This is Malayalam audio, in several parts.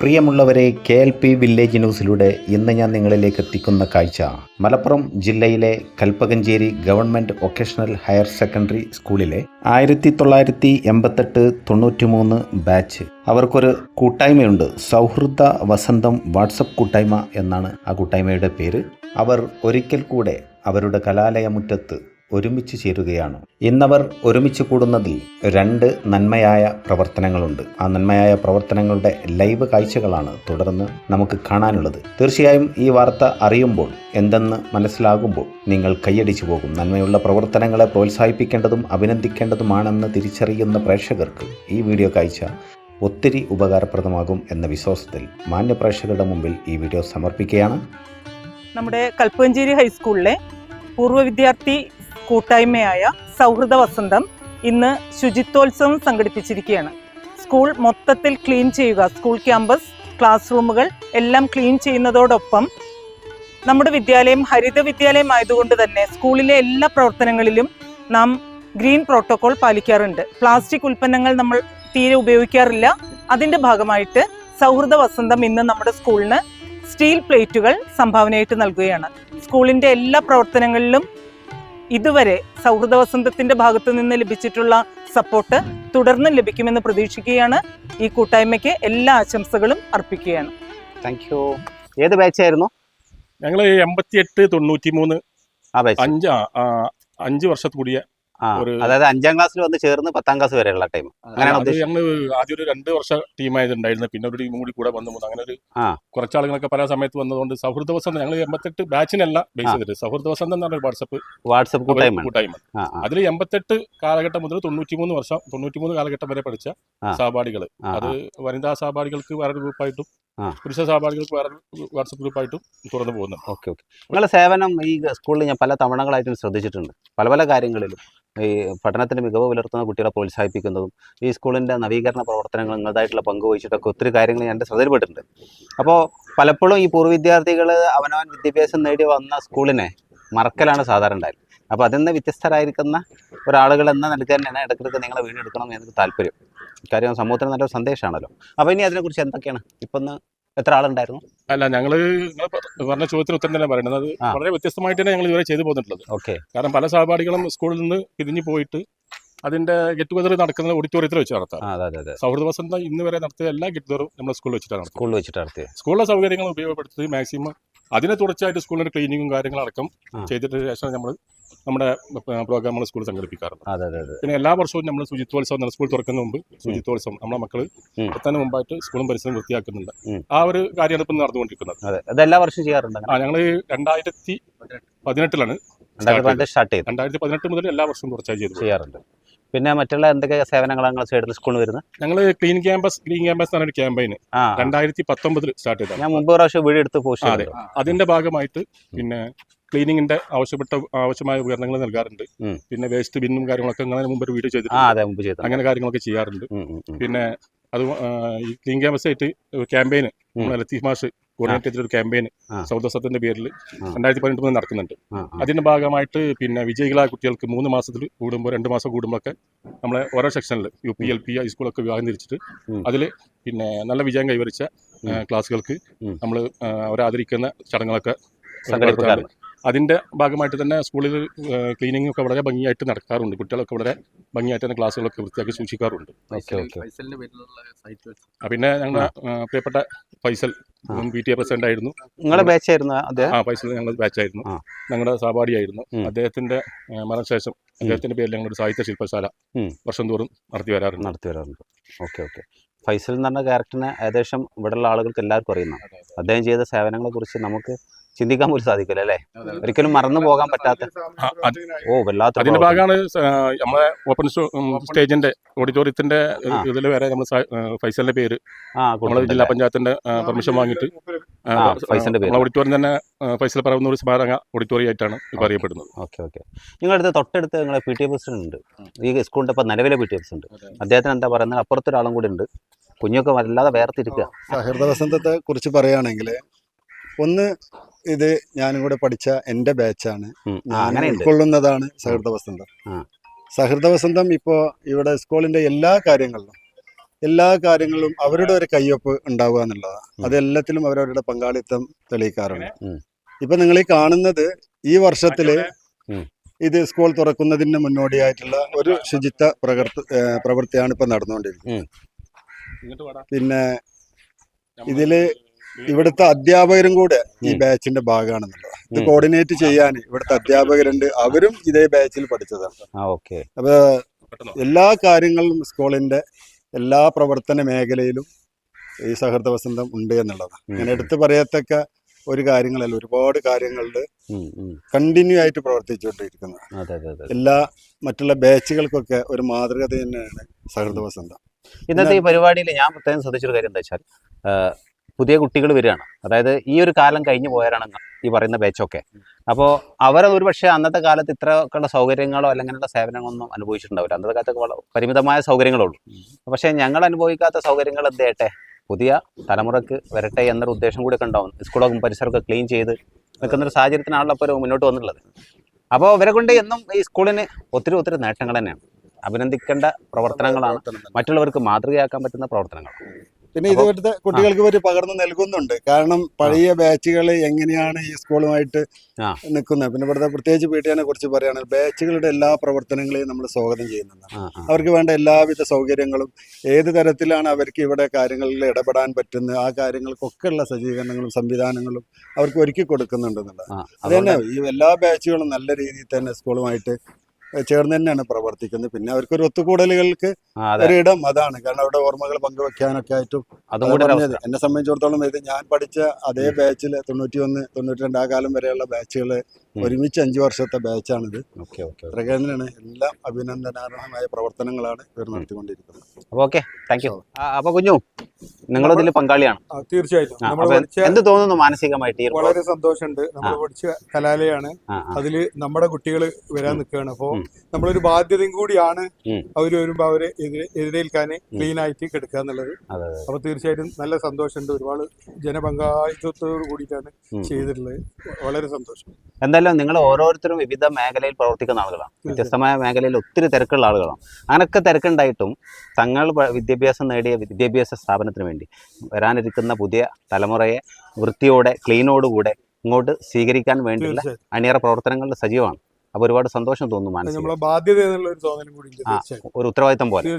പ്രിയമുള്ളവരെ, KLP വില്ലേജ് ന്യൂസിലൂടെ ഇന്ന് ഞാൻ നിങ്ങളിലേക്ക് എത്തിക്കുന്ന കാഴ്ച മലപ്പുറം ജില്ലയിലെ Kalpakanchery government vocational higher secondary സ്കൂളിലെ 1988-93 ബാച്ച്. അവർക്കൊരു കൂട്ടായ്മയുണ്ട്. സൗഹൃദ വസന്തം വാട്സപ്പ് കൂട്ടായ്മ എന്നാണ് ആ കൂട്ടായ്മയുടെ പേര്. അവർ ഒരിക്കൽ കൂടെ അവരുടെ കലാലയമുറ്റത്ത് ഒരുമിച്ച് ചേരുകയാണ്. ഇന്നവർ ഒരുമിച്ച് കൂടുന്നതിൽ 2 നന്മയായ പ്രവർത്തനങ്ങളുണ്ട്. ആ നന്മയായ പ്രവർത്തനങ്ങളുടെ ലൈവ് കാഴ്ചകളാണ് തുടർന്ന് നമുക്ക് കാണാനുള്ളത്. തീർച്ചയായും ഈ വാർത്ത അറിയുമ്പോൾ, എന്തെന്ന് മനസ്സിലാകുമ്പോൾ നിങ്ങൾ കൈയടിച്ചു പോകും. നന്മയുള്ള പ്രവർത്തനങ്ങളെ പ്രോത്സാഹിപ്പിക്കേണ്ടതും അഭിനന്ദിക്കേണ്ടതുമാണെന്ന് തിരിച്ചറിയുന്ന പ്രേക്ഷകർക്ക് ഈ വീഡിയോ കാഴ്ച ഒത്തിരി ഉപകാരപ്രദമാകും എന്ന വിശ്വാസത്തിൽ മാന്യ പ്രേക്ഷകരുടെ മുമ്പിൽ ഈ വീഡിയോ സമർപ്പിക്കുകയാണ്. നമ്മുടെ കൽപ്പകഞ്ചേരി ഹൈസ്കൂളിലെ പൂർവ്വ വിദ്യാർത്ഥി കൂട്ടായ്മയായ സൗഹൃദ വസന്തം ഇന്ന് ശുചിത്വോത്സവം സംഘടിപ്പിച്ചിരിക്കുകയാണ്. സ്കൂൾ മൊത്തത്തിൽ ക്ലീൻ ചെയ്യുക, സ്കൂൾ ക്യാമ്പസ്, ക്ലാസ് റൂമുകൾ എല്ലാം ക്ലീൻ ചെയ്യുന്നതോടൊപ്പം നമ്മുടെ വിദ്യാലയം ഹരിത വിദ്യാലയം ആയതുകൊണ്ട് തന്നെ സ്കൂളിലെ എല്ലാ പ്രവർത്തനങ്ങളിലും നാം ഗ്രീൻ പ്രോട്ടോകോൾ പാലിക്കാറുണ്ട്. പ്ലാസ്റ്റിക് ഉൽപ്പന്നങ്ങൾ നമ്മൾ തീരെ ഉപയോഗിക്കാറില്ല. അതിൻ്റെ ഭാഗമായിട്ട് സൗഹൃദ വസന്തം ഇന്ന് നമ്മുടെ സ്കൂളിന് സ്റ്റീൽ പ്ലേറ്റുകൾ സംഭാവനയായിട്ട് നൽകുകയാണ്. സ്കൂളിൻ്റെ എല്ലാ പ്രവർത്തനങ്ങളിലും ഇതുവരെ സൗഹൃദ വസന്തത്തിന്റെ ഭാഗത്തു നിന്ന് ലഭിച്ചിട്ടുള്ള സപ്പോർട്ട് തുടർന്നും ലഭിക്കുമെന്ന് പ്രതീക്ഷിക്കുകയാണ്. ഈ കൂട്ടായ്മയ്ക്ക് എല്ലാ ആശംസകളും അർപ്പിക്കുകയാണ്. Thank you. ഏത് ബാച്ചായിരുന്നു? ഞങ്ങൾ 88-93 5 വർഷത്ത് കൂടിയ, അതായത് 5ാം ക്ലാസ്സിൽ വന്ന് ചേർന്ന് 10ാം ക്ലാസ് വരെയുള്ള ടൈം. ഞങ്ങൾ ആദ്യം ഒരു 2 വർഷ ടീമായിട്ടുണ്ടായിരുന്നു. പിന്നെ ഒരു ടീം കൂടി കൂടെ വന്നു. അങ്ങനെ ഒരു കുറച്ചാളുകളൊക്കെ പല സമയത്ത് വന്നതുകൊണ്ട് സൗഹൃദ വസന്തം ഞങ്ങൾ 88 ബാച്ചിനല്ല ബേസ് ചെയ്തിട്ട് സൗഹൃദ വസന്തം എന്ന് പറഞ്ഞ വാട്സപ്പ് കൂട്ടായ്മ. അതിൽ 88 കാലഘട്ടം മുതൽ 93 കാലഘട്ടം വരെ പഠിച്ച സഹപാഠികൾ, അത് വനിതാ സഹപാഠികൾക്ക് വേറൊരു ഗ്രൂപ്പായിട്ടും പുരുഷ സഹപാഠികൾക്ക് വേറെ വാട്സപ്പ് ഗ്രൂപ്പായിട്ടും തുറന്നു പോകുന്നു. ഓക്കെ. നിങ്ങളുടെ സേവനം ഈ സ്കൂളിൽ ഞാൻ പല തവണകളായിട്ടും ശ്രദ്ധിച്ചിട്ടുണ്ട്. പല കാര്യങ്ങളിലും ഈ പഠനത്തിന് മികവ് പുലർത്തുന്ന കുട്ടികളെ പ്രോത്സാഹിപ്പിക്കുന്നതും ഈ സ്കൂളിൻ്റെ നവീകരണ പ്രവർത്തനങ്ങൾ നിങ്ങളതായിട്ടുള്ള പങ്കുവഹിച്ചിട്ടൊക്കെ ഒത്തിരി കാര്യങ്ങൾ ഞാൻ ശ്രദ്ധയിൽപ്പെട്ടിട്ടുണ്ട്. അപ്പോൾ പലപ്പോഴും ഈ പൂർവ്വ വിദ്യാർത്ഥികൾ അവനവൻ വിദ്യാഭ്യാസം നേടി വന്ന സ്കൂളിനെ മറക്കലാണ് സാധാരണ ഉണ്ടായത്. അപ്പോൾ അതിൽ നിന്ന് വ്യത്യസ്തരായിരിക്കുന്ന ഒരാളുകൾ എന്ന നിലയ്ക്ക് തന്നെയാണ് ഇടയ്ക്കിടയ്ക്ക് നിങ്ങളെ വീണ്ടെടുക്കണം എന്ന് താല്പര്യം. കാര്യം സമൂഹത്തിന് നല്ലൊരു സന്ദേശമാണല്ലോ. അപ്പോൾ ഇനി അതിനെക്കുറിച്ച് എന്തൊക്കെയാണ് ഇപ്പം എത്ര ആളുണ്ടായിരുന്നു? അല്ല, ഞങ്ങൾ പറഞ്ഞ ചോദ്യത്തിന് ഉത്തരം തന്നെ പറയുന്നത് വളരെ വ്യത്യസ്തമായിട്ട് തന്നെ ഞങ്ങൾ ഇതുവരെ ചെയ്തു പോന്നിട്ടുള്ളത്. ഓക്കെ. കാരണം പല സഹപാഠികളും സ്കൂളിൽ നിന്ന് പിരിഞ്ഞു പോയിട്ട് അതിന്റെ ഗെറ്റ് ടുഗദർ നടക്കുന്നത് ഓഡിറ്റോറിയത്തിൽ വെച്ച് നടത്താം. സൗഹൃദ വസന്തം ഇന്ന് വരെ നടത്തിയ എല്ലാ ഗെറ്റ് ടുഗദറും നമ്മുടെ സ്കൂളിൽ വെച്ചിട്ടാണ് നടത്തിയത്. സ്കൂളിലെ സൗകര്യങ്ങൾ ഉപയോഗപ്പെടുത്തി മാക്സിമം അതിനെ തുടർച്ചയായിട്ട് സ്കൂളിന്റെ ക്ലീനിങ്ങും കാര്യങ്ങളടക്കം ചെയ്തിട്ട് ശേഷം നമ്മൾ നമ്മുടെ പ്രോഗ്രാമുകൾ സ്കൂൾ സംഘടിപ്പിക്കാറുണ്ട്. പിന്നെ എല്ലാ വർഷവും നമ്മൾ ശുചിത്വോത്സവം, സ്കൂൾ തുറക്കുന്ന മുമ്പ് ശുചിത്വോത്സവം നമ്മളെ മക്കൾ എത്താൻ മുമ്പായിട്ട് സ്കൂളും പരിസരം വൃത്തിയാക്കുന്നുണ്ട്. ആ ഒരു കാര്യമാണ് ഇപ്പം നടന്നുകൊണ്ടിരിക്കുന്നത്. എല്ലാ വർഷവും ചെയ്യാറുണ്ട്. ഞങ്ങൾ 2018 സ്റ്റാർട്ട് ചെയ്തു. 2018 മുതൽ എല്ലാ വർഷവും തുടർച്ചയായി ചെയ്യാറുണ്ട്. പിന്നെ മറ്റുള്ള എന്തൊക്കെ സേവനങ്ങളാണ് സൈഡിൽ സ്കൂളിൽ വരുന്നത്? ഞങ്ങൾ ക്ലീൻ ക്യാമ്പസ് എന്നൊരു ക്യാമ്പയിന് 2019 സ്റ്റാർട്ട് ചെയ്തത്. ഞാൻ മുമ്പ് പ്രാവശ്യം വീഡിയോ എടുത്ത് പോസ്റ്റ് ചെയ്തു. അതിന്റെ ഭാഗമായിട്ട് പിന്നെ ക്ലീനിങ്ങിന്റെ ആവശ്യമായ ഉപകരണങ്ങൾ നൽകാറുണ്ട്. പിന്നെ വേസ്റ്റ് ബിന്നും കാര്യങ്ങളൊക്കെ അങ്ങനെ മുമ്പ് ഒരു വീഡിയോ ചെയ്തിട്ടുണ്ട്. അങ്ങനെ കാര്യങ്ങളൊക്കെ ചെയ്യാറുണ്ട്. പിന്നെ അത് ഈ ക്ലീൻ ക്യാമ്പസ് ആയിട്ട് ക്യാമ്പയിന് ലത്തീഫ് മാഷ് കോർഡിനേറ്റ് ചെയ്തിട്ടൊരു ക്യാമ്പയിന് സൗദസത്തിന്റെ പേരിൽ 2018 മുതൽ നടക്കുന്നുണ്ട്. അതിന്റെ ഭാഗമായിട്ട് പിന്നെ വിജയികളായ കുട്ടികൾക്ക് 3 മാസത്തിൽ കൂടുമ്പോൾ 2 മാസം കൂടുമ്പോഴൊക്കെ നമ്മളെ ഓരോ സെക്ഷനിൽ UP LP ഹൈസ്കൂളൊക്കെ വിഭാഗം തിരിച്ചിട്ട് അതിൽ പിന്നെ നല്ല വിജയം കൈവരിച്ച ക്ലാസ്സുകൾക്ക് നമ്മൾ അവരെ ആദരിക്കുന്ന ചടങ്ങുകളൊക്കെ സംഘടിപ്പിക്കാറുണ്ട്. അതിന്റെ ഭാഗമായിട്ട് തന്നെ സ്കൂളിൽ ക്ലീനിങ് ഒക്കെ വളരെ ഭംഗിയായിട്ട് നടക്കാറുണ്ട്. കുട്ടികളൊക്കെ വളരെ ഭംഗിയായിട്ട് തന്നെ ക്ലാസ്സുകളൊക്കെ വൃത്തിയാക്കി സൂക്ഷിക്കാറുണ്ട്. പിന്നെ ഞങ്ങളുടെ പ്രിയപ്പെട്ട ഫൈസൽ PTA പ്രസിഡന്റ് ആയിരുന്നു. ഫൈസൽ ഞങ്ങളുടെ ബാച്ചായിരുന്നു, ഞങ്ങളുടെ സഹപാഠിയായിരുന്നു. അദ്ദേഹത്തിന്റെ മരണശേഷം അദ്ദേഹത്തിന്റെ പേരിൽ ഞങ്ങളൊരു സാഹിത്യ ശില്പശാല വർഷം തോറും നടത്തി വരാറുണ്ട്. ഓക്കെ. ഫൈസൽ എന്ന് പറഞ്ഞ ക്യാരക്ടറിനെ ഏകദേശം ഇവിടെയുള്ള ആളുകൾക്ക് എല്ലാവർക്കും അറിയുന്ന അദ്ദേഹം ചെയ്ത സേവനങ്ങളെ കുറിച്ച് നമുക്ക് ചിന്തിക്കാൻ പോലും സാധിക്കില്ല അല്ലേ? ഒരിക്കലും മറന്നു പോകാൻ പറ്റാത്ത വല്ലാത്ത അതിന്റെ ഭാഗമാണ് നമ്മളെ ഓപ്പൺ സ്റ്റേജിന്റെ ഓഡിറ്റോറിയത്തിന്റെ ഇതിൽ വരെ നമ്മൾ ഫൈസലിന്റെ പേര് നമ്മളെ ജില്ലാ പഞ്ചായത്തിന്റെ പെർമിഷൻ വാങ്ങിയിട്ട് ഓഡിറ്റോറിയം തന്നെ ഫൈസൽ പറവൂർ സ്മാരക ഓഡിറ്റോറിയം ആയിട്ടാണ് ഇപ്പോൾ അറിയപ്പെടുന്നത്. ഓക്കെ. നിങ്ങളുടെ തൊട്ടടുത്ത് നിങ്ങളെ PTA പ്രസിഡന്റ് ഉണ്ട്, ഈ സ്കൂളിന്റെ ഇപ്പൊ നിലവിലെ PTA പ്രസിഡന്റ്. അദ്ദേഹത്തിന് എന്താ പറയുന്നത്? അപ്പുറത്തൊരാളും കൂടി ഉണ്ട്. കുഞ്ഞൊക്കെ വല്ലാതെ വേർതിരിക്കുക. സൗഹൃദ വസന്തത്തെ കുറിച്ച് പറയുകയാണെങ്കിൽ, ഒന്ന് ഇത് ഞാനും കൂടെ പഠിച്ച എൻ്റെ ബാച്ചാണ്. ഞാൻ ഉൾക്കൊള്ളുന്നതാണ് സൗഹൃദ വസന്തം. സൗഹൃദ വസന്തം ഇപ്പോൾ ഇവിടെ സ്കൂളിൻ്റെ എല്ലാ കാര്യങ്ങളിലും എല്ലാ കാര്യങ്ങളും അവരുടെ ഒരു കയ്യൊപ്പ് ഉണ്ടാവുക എന്നുള്ളതാണ്. അതെല്ലാത്തിലും അവരവരുടെ പങ്കാളിത്തം തെളിയിക്കാറുണ്ട്. ഇപ്പൊ നിങ്ങൾ ഈ കാണുന്നത് ഈ വർഷത്തില് ഇത് സ്കൂൾ തുറക്കുന്നതിന് മുന്നോടിയായിട്ടുള്ള ഒരു ശുചിത്വ പ്രവൃത്തിയാണ് ഇപ്പൊ നടന്നുകൊണ്ടിരിക്കുന്നത്. പിന്നെ ഇതില് ഇവിടുത്തെ അധ്യാപകരും കൂടെ ഈ ബാച്ചിന്റെ ഭാഗമാണെന്നുള്ളതാണ്. ഇത് കോർഡിനേറ്റ് ചെയ്യാൻ ഇവിടുത്തെ അധ്യാപകരുണ്ട്, അവരും ഇതേ ബാച്ചിൽ പഠിച്ചതാണ്. അപ്പൊ എല്ലാ കാര്യങ്ങളും സ്കൂളിന്റെ എല്ലാ പ്രവർത്തന മേഖലയിലും ഈ സൗഹൃദ വസന്തം ഉണ്ട് എന്നുള്ളതാണ്. അങ്ങനെ എടുത്തു പറയത്തക്ക ഒരു കാര്യങ്ങളല്ല, ഒരുപാട് കാര്യങ്ങളിൽ കണ്ടിന്യൂ ആയിട്ട് പ്രവർത്തിച്ചുകൊണ്ടിരിക്കുന്നത്. എല്ലാ മറ്റുള്ള ബാച്ചുകൾക്കൊക്കെ ഒരു മാതൃക തന്നെയാണ് സൗഹൃദ വസന്തം. ഇന്നത്തെ ഈ പരിപാടിയിൽ ഞാൻ പ്രത്യേകം ശ്രദ്ധിച്ചൊരു കാര്യം എന്താ വെച്ചാൽ പുതിയ കുട്ടികൾ വരികയാണ്. അതായത് ഈ ഒരു കാലം കഴിഞ്ഞു പോയവരാണ് ഈ പറയുന്ന ബാച്ചൊക്കെ. അപ്പോൾ അവരത് ഒരു പക്ഷേ അന്നത്തെ കാലത്ത് ഇത്രയൊക്കെയുള്ള സൗകര്യങ്ങളോ അല്ലെങ്കിലുള്ള സേവനങ്ങളൊന്നും അനുഭവിച്ചിട്ടുണ്ടാവില്ല. അന്നത്തെ കാലത്തൊക്കെ പരിമിതമായ സൗകര്യങ്ങളുള്ളൂ. പക്ഷേ ഞങ്ങൾ അനുഭവിക്കാത്ത സൗകര്യങ്ങൾ എന്ത് ചെയ്യട്ടെ, പുതിയ തലമുറക്ക് വരട്ടെ എന്നൊരു ഉദ്ദേശം കൂടി ഒക്കെ ഉണ്ടാവും. സ്കൂളൊക്കെ പരിസരമൊക്കെ ക്ലീൻ ചെയ്ത് നിൽക്കുന്നൊരു സാഹചര്യത്തിനാണല്ലോ ഇപ്പോൾ മുന്നോട്ട് വന്നിട്ടുള്ളത്. അപ്പോൾ ഇവരെ കൊണ്ട് എന്നും ഈ സ്കൂളിന് ഒത്തിരി ഒത്തിരി നേട്ടങ്ങൾ തന്നെയാണ്. അഭിനന്ദിക്കേണ്ട പ്രവർത്തനങ്ങളാണ്, മറ്റുള്ളവർക്ക് മാതൃകയാക്കാൻ പറ്റുന്ന പ്രവർത്തനങ്ങൾ. പിന്നെ ഇത് ഇവിടുത്തെ കുട്ടികൾക്ക് ഒരു പകർന്നു നൽകുന്നുണ്ട്. കാരണം പഴയ ബാച്ചുകൾ എങ്ങനെയാണ് ഈ സ്കൂളുമായിട്ട് നിൽക്കുന്നത്. പിന്നെ ഇവിടുത്തെ പ്രത്യേകിച്ച് പീടിയെ കുറിച്ച് പറയുകയാണെങ്കിൽ ബാച്ചുകളുടെ എല്ലാ പ്രവർത്തനങ്ങളെയും നമ്മൾ സ്വാഗതം ചെയ്യുന്നുണ്ട്. അവർക്ക് വേണ്ട എല്ലാവിധ സൗകര്യങ്ങളും ഏത് തരത്തിലാണ് അവർക്ക് ഇവിടെ കാര്യങ്ങളിൽ ഇടപെടാൻ പറ്റുന്നത് ആ കാര്യങ്ങൾക്കൊക്കെ ഉള്ള സജ്ജീകരണങ്ങളും സംവിധാനങ്ങളും അവർക്ക് ഒരുക്കി കൊടുക്കുന്നുണ്ടെന്നുള്ളത്. അത് തന്നെ ഈ എല്ലാ ബാച്ചുകളും നല്ല രീതിയിൽ തന്നെ സ്കൂളുമായിട്ട് ചേർന്ന് തന്നെയാണ് പ്രവർത്തിക്കുന്നത്. പിന്നെ അവർക്കൊരു ഒത്തുകൂടലുകൾക്ക് ഒരിടം അതാണ്. കാരണം അവിടെ ഓർമ്മകൾ പങ്കുവെക്കാനൊക്കെ ആയിട്ടും പറഞ്ഞത് എന്നെ സംബന്ധിച്ചിടത്തോളം ഇത് ഞാൻ പഠിച്ച അതേ ബാച്ചിൽ 91, 92 ആ കാലം വരെയുള്ള ബാച്ചുകൾ ഒരുമിച്ച് 5 വർഷത്തെ ബാച്ചാണിത്. അത്രയ്ക്ക് തന്നെയാണ്. എല്ലാം അഭിനന്ദനാർഹമായ പ്രവർത്തനങ്ങളാണ് ഇവർ നടത്തിക്കൊണ്ടിരിക്കുന്നത്. Okay, thank you. അപ്പൊ കുഞ്ഞു, നിങ്ങളതിൽ പങ്കാളിയാണ്. തീർച്ചയായിട്ടും. എന്ത് തോന്നുന്നു മാനസികമായിട്ട്? വളരെ സന്തോഷമുണ്ട്. നമ്മൾ പഠിച്ച കലാലയാണ്, അതില് നമ്മുടെ കുട്ടികൾ വരാൻ നിൽക്കുകയാണ്. അപ്പോ നമ്മളൊരു ബാധ്യതയും കൂടിയാണ് അവര് വരുമ്പോ അവരെ എതിരേൽക്കാൻ ക്ലീൻ ആയിട്ട് കിടക്കുക എന്നുള്ളത്. അപ്പൊ തീർച്ചയായിട്ടും നല്ല സന്തോഷമുണ്ട്. ഒരുപാട് ജനപങ്കാളിത്തത്തോട് കൂടിയിട്ടാണ് ചെയ്തിട്ടുള്ളത്. വളരെ സന്തോഷം. എന്തായാലും നിങ്ങൾ ഓരോരുത്തരും വിവിധ മേഖലയിൽ പ്രവർത്തിക്കുന്ന ആളുകളാണ്. വ്യത്യസ്തമായ മേഖലയിൽ ഒത്തിരി തിരക്കുള്ള ആളുകളാണ്. അങ്ങനെയൊക്കെ തിരക്കുണ്ടായിട്ടും തങ്ങൾ വിദ്യാഭ്യാസം നേടിയ വിദ്യാഭ്യാസ സ്ഥാപനത്തിന് വേണ്ടി വരാനിരിക്കുന്ന പുതിയ തലമുറയെ വൃത്തിയോടെ ക്ലീനോടുകൂടെ ഇങ്ങോട്ട് സ്വീകരിക്കാൻ വേണ്ടിയുള്ള അണിയറ പ്രവർത്തനങ്ങളുടെ സജീവമാണ്. അപ്പോൾ ഒരുപാട് സന്തോഷം തോന്നുന്നു. ഒരു ഉത്തരവാദിത്തം പോലെ.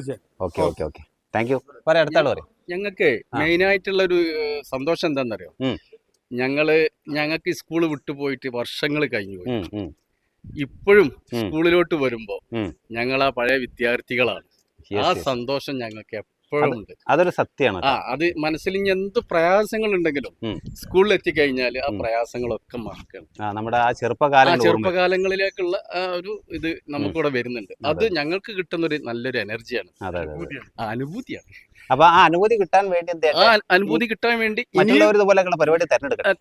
Okay okay okay, thank you. പറയാം, അടുത്ത ആൾ പറയും. ഞങ്ങൾക്ക് മെയിൻ ആയിട്ടുള്ള ഒരു സന്തോഷം എന്താണെന്നറിയോ, ഞങ്ങൾക്ക് സ്കൂള് വിട്ടുപോയിട്ട് വർഷങ്ങൾ കഴിഞ്ഞു പോയി. ഇപ്പോഴും സ്കൂളിലോട്ട് വരുമ്പോ ഞങ്ങൾ ആ പഴയ വിദ്യാർത്ഥികളാണ്. ആ സന്തോഷം ഞങ്ങൾക്ക് എപ്പോഴും ഉണ്ട്. അതൊരു സത്യമാണ്. അത് മനസ്സിൽ ഇനി എന്ത് പ്രയാസങ്ങൾ ഉണ്ടെങ്കിലും സ്കൂളിൽ എത്തിക്കഴിഞ്ഞാൽ ആ പ്രയാസങ്ങളൊക്കെ മറക്കണം. നമ്മുടെ ആ ചെറുപ്പകാലങ്ങളിലേക്കുള്ള ഒരു ഇത് നമുക്കിവിടെ വരുന്നുണ്ട്. അത് ഞങ്ങൾക്ക് കിട്ടുന്ന ഒരു നല്ലൊരു എനർജിയാണ്, അനുഭൂതിയാണ്. അപ്പൊ ആ അനുഭൂതി കിട്ടാൻ വേണ്ടി അനുഭൂതി കിട്ടാൻ വേണ്ടി പരിപാടി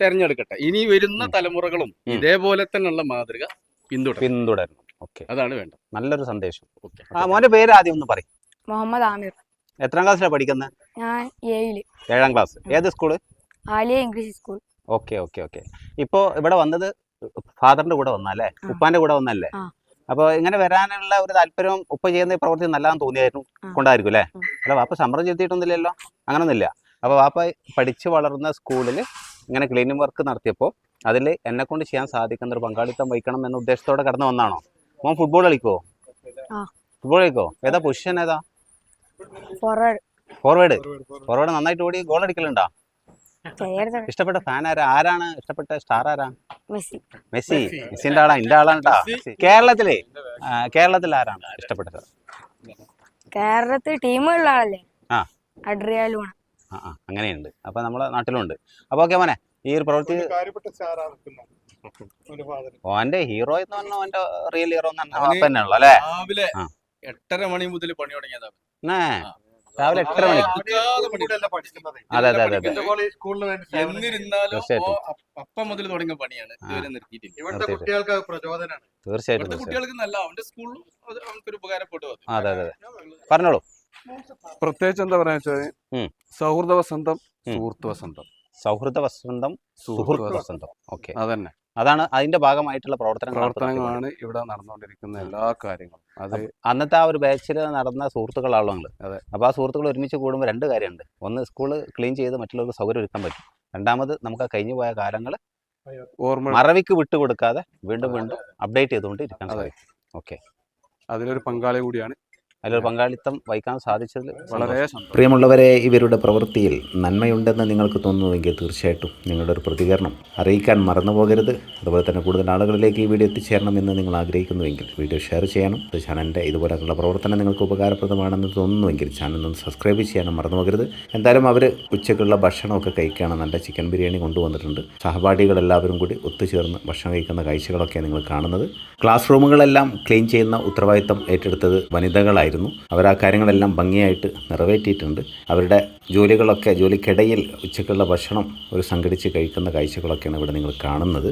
തെരഞ്ഞെടുക്കട്ടെ. ഇനി വരുന്ന തലമുറകളും ഇതേപോലെ തന്നെയുള്ള മാതൃക പിന്തുടരണം. ഓക്കെ, അതാണ് വേണ്ടത്. നല്ലൊരു സന്ദേശം. മോന്റെ പേര് ആദ്യം ഒന്ന് പറയും. മുഹമ്മദ് ആമിർ. എത്രാം ക്ലാസ്സിലാണ് പഠിക്കുന്നത്? ഞാൻ 7ാം ക്ലാസ്. ഏത് school? Aliya English school. Okay okay okay. ഇപ്പോ ഇവിടെ വന്നത് ഫാദറിന്റെ കൂടെ വന്നല്ലേ, ഉപ്പാന്റെ കൂടെ വന്നല്ലേ? അപ്പൊ ഇങ്ങനെ വരാനുള്ള ഒരു താല്പര്യം ഉപ്പ ചെയ്യുന്ന ഈ പ്രവൃത്തി നല്ലതാന്ന് തോന്നിയായിരുന്നു കൊണ്ടായിരിക്കും അല്ലേ? അല്ല, വാപ്പ സമ്മർദ്ദം ചെലുത്തിയിട്ടൊന്നുമില്ലല്ലോ? അങ്ങനൊന്നുമില്ല. അപ്പൊ വാപ്പ പഠിച്ചു വളർന്ന സ്കൂളിൽ ഇങ്ങനെ ക്ലീനിങ് വർക്ക് നടത്തിയപ്പോൾ അതിൽ എന്നെ കൊണ്ട് ചെയ്യാൻ സാധിക്കുന്ന ഒരു പങ്കാളിത്തം വഹിക്കണം എന്ന ഉദ്ദേശത്തോടെ കടന്നു വന്നാണോ? മോൻ ഫുട്ബോൾ കളിക്കുവോ? ഫുട്ബോൾ കളിക്കോ? ഏതാ പൊസിഷൻ? ഏതാ? ഫോർവേഡ്. നന്നായിട്ട് ഓടി ഗോൾ അടിക്കലുണ്ടോ? ഇഷ്ടപ്പെട്ട ഫാൻ ആരാ? ആരാണ് ഇഷ്ടപ്പെട്ട സ്റ്റാർ? ആരാ? മെസ്സി. മെസ്സിന്റെ ആളാ? എന്റെ ആളാണ് കേട്ടോ. കേരളത്തിൽ ആരാണ് ഇഷ്ടപ്പെട്ടത്? കേരളത്തിൽ ടീമുള്ള ആളല്ലേ? അഡ്രിയാലുമാണ്. അങ്ങനെയുണ്ട്. അപ്പൊ നമ്മളെ നാട്ടിലുണ്ട്. അപ്പൊ ഓക്കെ മോനെ, ഈ ഒരു പ്രവൃത്തി ഓന്റെ ഹീറോ എന്ന് പറഞ്ഞാൽ ഓന്റെ റിയൽ ഹീറോ തന്നെയാണല്ലോ അല്ലേ? രാവിലെ 8:30 മണി മുതൽ പണി തുടങ്ങിയതാണ്. രാവിലെ 8:30 മണിക്ക്. അതെ അതെ അതെ. എന്നിരുന്നാലും അപ്പം മുതൽ തുടങ്ങിയ പണിയാണ്, ഇതുവരെ നിർത്തിയിട്ടില്ല. ഇവിടുത്തെ കുട്ടികൾക്ക് പ്രചോദനമാണ്. തീർച്ചയായിട്ടും കുട്ടികൾക്ക് നല്ല അവന്റെ സ്കൂളിലും നമുക്കൊരു ഉപകാരപ്പെട്ടു. അതെ അതെ, പറഞ്ഞോളൂ. പ്രത്യേകിച്ച് എന്താ പറയാ വെച്ചാൽ സൗഹൃദ വസന്തം, സുഹൃത്ത് വസന്തം. സൗഹൃദ വസന്തം, സുഹൃത്ത് വസന്തം. ഓക്കെ, അതന്നെ. അതാണ് അതിന്റെ ഭാഗമായിട്ടുള്ള പ്രവർത്തനങ്ങളാണ് ഇവിടെ നടന്നുകൊണ്ടിരിക്കുന്ന എല്ലാ കാര്യങ്ങളും. അത് അന്നത്തെ ആ ഒരു ബാച്ചിൽ നടന്ന സുഹൃത്തുക്കളാണല്ലോ നിങ്ങൾ. അതെ. അപ്പോൾ ആ സുഹൃത്തുക്കൾ ഒരുമിച്ച് കൂടുമ്പോൾ രണ്ട് കാര്യമുണ്ട്. ഒന്ന്, സ്കൂള് ക്ലീൻ ചെയ്ത് മറ്റുള്ളവർക്ക് സൗകര്യം ഒരുക്കാൻ പറ്റും. രണ്ടാമത്, നമുക്ക് ആ കഴിഞ്ഞു പോയ കാലങ്ങൾ ഓർമ്മ മറവിക്ക് വിട്ടുകൊടുക്കാതെ വീണ്ടും വീണ്ടും അപ്ഡേറ്റ് ചെയ്തുകൊണ്ട് ഇരിക്കാൻ സാധിക്കും. ഓക്കെ, അതിലൊരു പങ്കാളി കൂടിയാണ്. അതിലൊരു പങ്കാളിത്തം വഹിക്കാൻ സാധിച്ചതിൽ വളരെ സന്തോഷം. പ്രിയമുള്ളവരെ, ഇവരുടെ പ്രവൃത്തിയിൽ നന്മയുണ്ടെന്ന് നിങ്ങൾക്ക് തോന്നുന്നുവെങ്കിൽ തീർച്ചയായിട്ടും നിങ്ങളുടെ ഒരു പ്രതികരണം അറിയിക്കാൻ മറന്നു പോകരുത്. അതുപോലെ തന്നെ കൂടുതൽ ആളുകളിലേക്ക് ഈ വീഡിയോ എത്തിച്ചേരണമെന്ന് നിങ്ങൾ ആഗ്രഹിക്കുന്നുവെങ്കിൽ വീഡിയോ ഷെയർ ചെയ്യാനും, ചാനലിൻ്റെ ഇതുപോലെയുള്ള പ്രവർത്തനം നിങ്ങൾക്ക് ഉപകാരപ്രദമാണെന്ന് തോന്നുന്നുവെങ്കിൽ ചാനൽ ഒന്ന് സബ്സ്ക്രൈബ് ചെയ്യാനും മറന്നു പോകരുത്. എന്തായാലും അവർ ഉച്ചയ്ക്കുള്ള ഭക്ഷണമൊക്കെ കഴിക്കുകയാണ്. നല്ല ചിക്കൻ ബിരിയാണി കൊണ്ടുവന്നിട്ടുണ്ട്. സഹപാഠികളെല്ലാവരും കൂടി ഒത്തുചേർന്ന് ഭക്ഷണം കഴിക്കുന്ന കാഴ്ചകളൊക്കെയാണ് നിങ്ങൾ കാണുന്നത്. ക്ലാസ് റൂമുകളെല്ലാം ക്ലീൻ ചെയ്യുന്ന ഉത്തരവാദിത്തം ഏറ്റെടുത്തത് വനിതകളായിരുന്നു. അവർ ആ കാര്യങ്ങളെല്ലാം ഭംഗിയായിട്ട് നിറവേറ്റിയിട്ടുണ്ട്. അവരുടെ ജോലിക്കിടയിൽ ഉച്ചയ്ക്കുള്ള ഭക്ഷണം ഒരു സംഘടിച്ച് കഴിക്കുന്ന കാഴ്ചകളൊക്കെയാണ് ഇവിടെ നിങ്ങൾ കാണുന്നത്.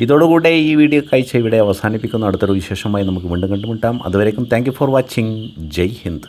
ഇതോടുകൂടെ ഈ വീഡിയോ കാഴ്ച ഇവിടെ അവസാനിപ്പിക്കുന്നു. അടുത്തൊരു വിശേഷമായി നമുക്ക് വീണ്ടും കണ്ടുമുട്ടാം. അതുവരേക്കും thank you for watching. Jai Hind.